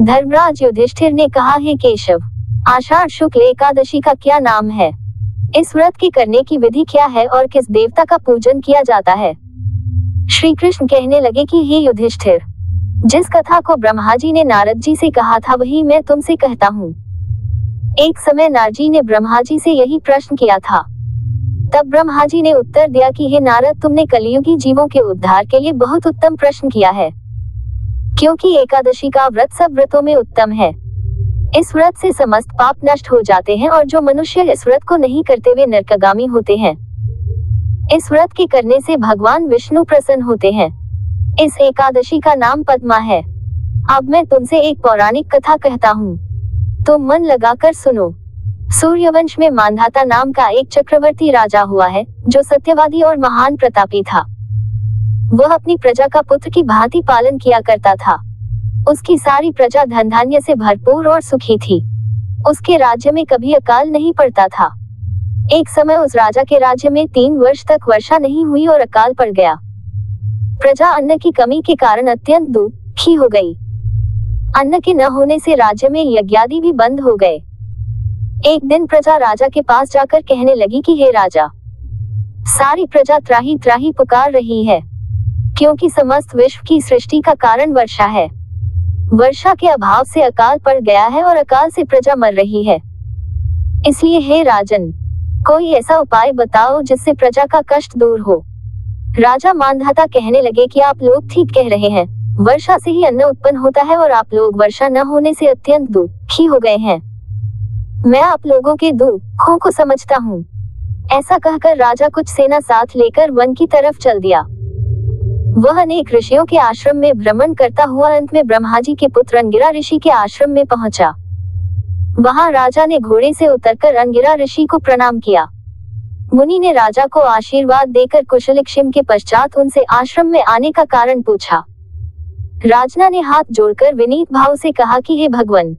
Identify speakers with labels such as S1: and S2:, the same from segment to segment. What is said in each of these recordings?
S1: धर्मराज युधिष्ठिर ने कहा, हे केशव, आषाढ़ शुक्ल एकादशी का क्या नाम है? इस व्रत के करने की विधि क्या है और किस देवता का पूजन किया जाता है? श्री कृष्ण कहने लगे कि हे युधिष्ठिर, जिस कथा को ब्रह्मा जी ने नारद जी से कहा था वही मैं तुमसे कहता हूँ। एक समय नारद जी ने ब्रह्मा जी से यही प्रश्न किया था। तब ब्रह्मा जी ने उत्तर दिया कि हे नारद, तुमने कलियुगी जीवों के उद्धार के लिए बहुत उत्तम प्रश्न किया है, क्योंकि एकादशी का व्रत सब व्रतों में उत्तम है। इस व्रत से समस्त पाप नष्ट हो जाते हैं और जो मनुष्य इस व्रत को नहीं करते वे नरकगामी होते हैं। इस व्रत के करने से भगवान विष्णु प्रसन्न होते हैं। इस एकादशी का नाम पद्मा है। अब मैं तुमसे एक पौराणिक कथा कहता हूँ, तो मन लगाकर सुनो। सूर्यवंश में मांधाता नाम का एक चक्रवर्ती राजा हुआ है, जो सत्यवादी और महान प्रतापी था। वह अपनी प्रजा का पुत्र की भांति पालन किया करता था। उसकी सारी प्रजा धन धान्य से भरपूर और सुखी थी। उसके राज्य में कभी अकाल नहीं पड़ता था। एक समय उस राजा के राज्य में 3 वर्ष तक वर्षा नहीं हुई और अकाल पड़ गया। प्रजा अन्न की कमी के कारण अत्यंत दुखी हो गई। अन्न के न होने से राज्य में यज्ञादि भी बंद हो गए। एक दिन प्रजा राजा के पास जाकर कहने लगी कि हे राजा, सारी प्रजा त्राही त्राही पुकार रही है, क्योंकि समस्त विश्व की सृष्टि का कारण वर्षा है। वर्षा के अभाव से अकाल पड़ गया है और अकाल से प्रजा मर रही है। इसलिए हे राजन, कोई ऐसा उपाय बताओ जिससे प्रजा का कष्ट दूर हो। राजा मांधाता कहने लगे कि आप लोग ठीक कह रहे हैं, वर्षा से ही अन्न उत्पन्न होता है और आप लोग वर्षा न होने से अत्यंत दुखी हो गए हैं। मैं आप लोगों के दुखों को समझता हूँ। ऐसा कहकर राजा कुछ सेना साथ लेकर वन की तरफ चल दिया। वह अनेक ऋषियों के आश्रम में भ्रमण करता हुआ अंत में ब्रह्मा जी के पुत्र अंगिरा ऋषि के आश्रम में पहुंचा। वहां राजा ने घोड़े से उतरकर अंगिरा ऋषि को प्रणाम किया। मुनि ने राजा को आशीर्वाद देकर कुशलक्षेम के पश्चात उनसे आश्रम में आने का कारण पूछा। राजा ने हाथ जोड़कर विनीत भाव से कहा कि हे भगवान,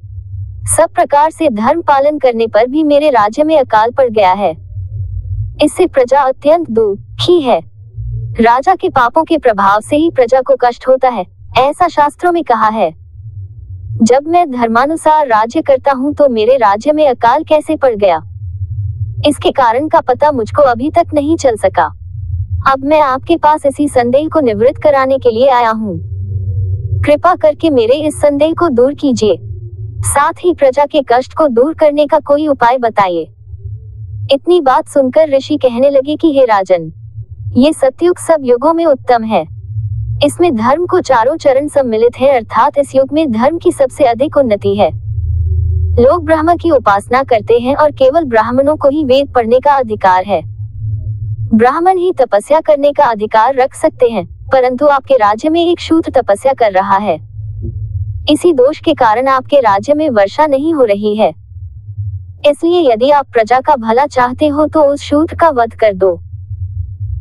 S1: सब प्रकार से धर्म पालन करने पर भी मेरे राज्य में अकाल पड़ गया है। इससे प्रजा अत्यंत दुखी है। राजा के पापों के प्रभाव से ही प्रजा को कष्ट होता है, ऐसा शास्त्रों में कहा है। जब मैं धर्मानुसार राज्य करता हूँ तो मेरे राज्य में अकाल कैसे पड़ गया, इसके कारण का पता मुझको अभी तक नहीं चल सका। अब मैं आपके पास इसी संदेह को निवृत्त कराने के लिए आया हूँ। कृपा करके मेरे इस संदेह को दूर कीजिए, साथ ही प्रजा के कष्ट को दूर करने का कोई उपाय बताइए। इतनी बात सुनकर ऋषि कहने लगे कि हे राजन, ये सतयुग सब युगों में उत्तम है। इसमें धर्म को चारों चरण सम्मिलित है, अर्थात इस युग में धर्म की सबसे अधिक उन्नति है। लोग ब्रह्म की उपासना करते हैं और केवल ब्राह्मणों को ही वेद पढ़ने का अधिकार है। ब्राह्मण ही तपस्या करने का अधिकार रख सकते हैं, परंतु आपके राज्य में एक शूद्र तपस्या कर रहा है। इसी दोष के कारण आपके राज्य में वर्षा नहीं हो रही है। इसलिए यदि आप प्रजा का भला चाहते हो तो उस शूद्र का वध कर दो।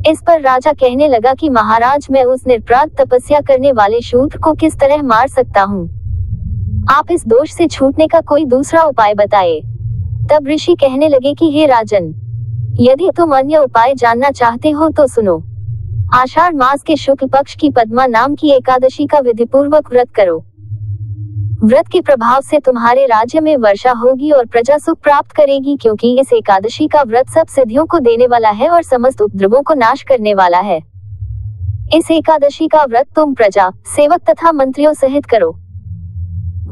S1: इस पर राजा कहने लगा कि महाराज, मैं उस निरपराध तपस्या करने वाले शूद्र को किस तरह मार सकता हूँ? आप इस दोष से छूटने का कोई दूसरा उपाय बताए। तब ऋषि कहने लगे कि हे राजन, यदि तुम अन्य उपाय जानना चाहते हो तो सुनो। आषाढ़ मास के शुक्ल पक्ष की पद्मा नाम की एकादशी का विधिपूर्वक व्रत करो। व्रत के प्रभाव से तुम्हारे राज्य में वर्षा होगी और प्रजा सुख प्राप्त करेगी, क्योंकि इस एकादशी का व्रत सब सिद्धियों को देने वाला है और समस्त उपद्रवों को नाश करने वाला है। इस एकादशी का व्रत तुम प्रजा, सेवक तथा मंत्रियों सहित करो।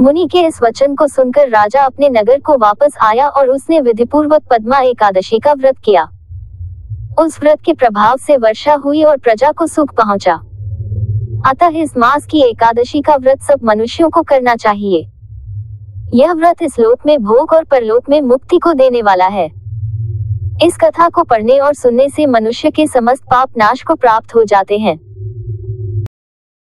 S1: मुनि के इस वचन को सुनकर राजा अपने नगर को वापस आया और उसने विधिपूर्वक पद्मा एकादशी का व्रत किया। उस व्रत के प्रभाव से वर्षा हुई और प्रजा को सुख पहुंचा। अतः इस मास की एकादशी का व्रत सब मनुष्यों को करना चाहिए। यह व्रत इस लोक में भोग और परलोक में मुक्ति को देने वाला है। इस कथा को पढ़ने और सुनने से मनुष्य के समस्त पाप नाश को प्राप्त हो जाते हैं।